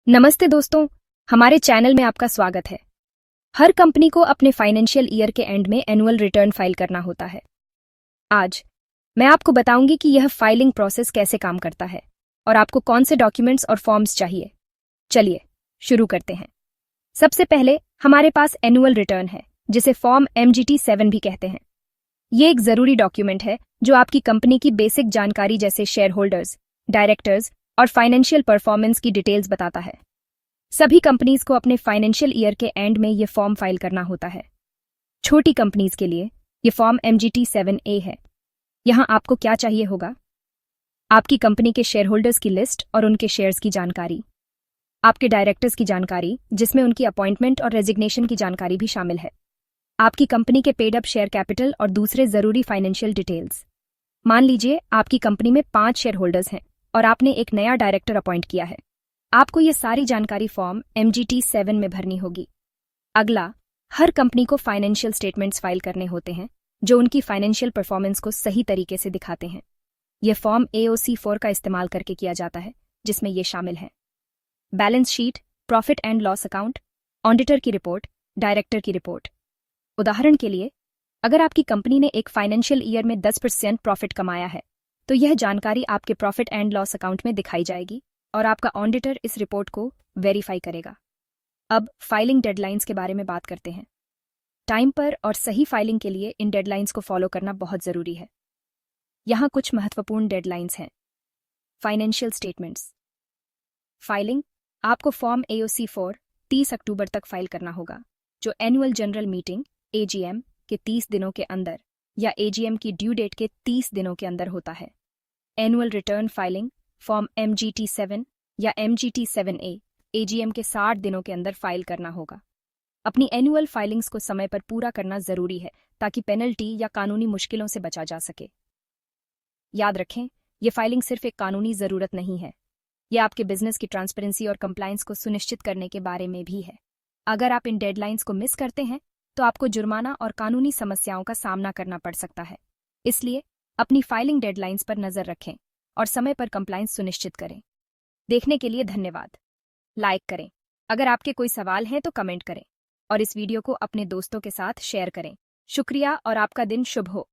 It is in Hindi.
नमस्ते दोस्तों, हमारे चैनल में आपका स्वागत है। हर कंपनी को अपने फाइनेंशियल ईयर के एंड में एनुअल रिटर्न फाइल करना होता है। आज मैं आपको बताऊंगी कि यह फाइलिंग प्रोसेस कैसे काम करता है और आपको कौन से डॉक्यूमेंट्स और फॉर्म्स चाहिए। चलिए शुरू करते हैं। सबसे पहले हमारे पास एनुअल रिटर्न है, जिसे फॉर्म MGT-7 भी कहते हैं। ये एक जरूरी डॉक्यूमेंट है जो आपकी कंपनी की बेसिक जानकारी जैसे शेयर होल्डर्स, डायरेक्टर्स और फाइनेंशियल परफॉर्मेंस की डिटेल्स बताता है। सभी कंपनीज को अपने फाइनेंशियल ईयर के एंड में ये फॉर्म फाइल करना होता है। छोटी कंपनीज के लिए ये फॉर्म MGT-7A है। यहाँ आपको क्या चाहिए होगा? आपकी कंपनी के शेयर होल्डर्स की लिस्ट और उनके शेयर्स की जानकारी, आपके डायरेक्टर्स की जानकारी जिसमें उनकी अपॉइंटमेंट और रेजिग्नेशन की जानकारी भी शामिल है, आपकी कंपनी के पेड अप शेयर कैपिटल और दूसरे जरूरी फाइनेंशियल डिटेल्स। मान लीजिए आपकी कंपनी में 5 शेयर होल्डर्स हैं और आपने एक नया डायरेक्टर अपॉइंट किया है। आपको ये सारी जानकारी फॉर्म MGT-7 में भरनी होगी। अगला, हर कंपनी को फाइनेंशियल स्टेटमेंट्स फाइल करने होते हैं जो उनकी फाइनेंशियल परफॉर्मेंस को सही तरीके से दिखाते हैं। यह फॉर्म AOC-4 का इस्तेमाल करके किया जाता है, जिसमें ये शामिल है: balance sheet, profit and loss account, auditor की रिपोर्ट, डायरेक्टर की रिपोर्ट। उदाहरण के लिए, अगर आपकी कंपनी ने एक फाइनेंशियल ईयर में 10% प्रॉफिट कमाया है, तो यह जानकारी आपके प्रॉफिट एंड लॉस अकाउंट में दिखाई जाएगी और आपका ऑडिटर इस रिपोर्ट को वेरीफाई करेगा। अब फाइलिंग डेडलाइंस के बारे में बात करते हैं। टाइम पर और सही फाइलिंग के लिए इन डेडलाइंस को फॉलो करना बहुत जरूरी है। यहाँ कुछ महत्वपूर्ण डेडलाइंस हैं। फाइनेंशियल स्टेटमेंट्स फाइलिंग, आपको फॉर्म AOC-4 30 अक्टूबर तक फाइल करना होगा, जो एनुअल जनरल मीटिंग AGM के 30 दिनों के अंदर या AGM की ड्यू डेट के 30 दिनों के अंदर होता है। Annual return filing form MGT-7 या MGT-7A AGM के 60 दिनों के अंदर फाइल करना होगा। अपनी एनुअल फाइलिंग्स को समय पर पूरा करना जरूरी है ताकि पेनल्टी या कानूनी मुश्किलों से बचा जा सके। याद रखें, ये फाइलिंग सिर्फ एक कानूनी जरूरत नहीं है, यह आपके बिजनेस की ट्रांसपेरेंसी और कंप्लायंस को सुनिश्चित करने के बारे में भी है। अगर आप इन डेडलाइंस को मिस करते हैं तो आपको जुर्माना और कानूनी समस्याओं का सामना करना पड़ सकता है। इसलिए अपनी फाइलिंग डेडलाइंस पर नजर रखें और समय पर कंप्लायंस सुनिश्चित करें। देखने के लिए धन्यवाद। लाइक करें, अगर आपके कोई सवाल हैं तो कमेंट करें और इस वीडियो को अपने दोस्तों के साथ शेयर करें। शुक्रिया और आपका दिन शुभ हो।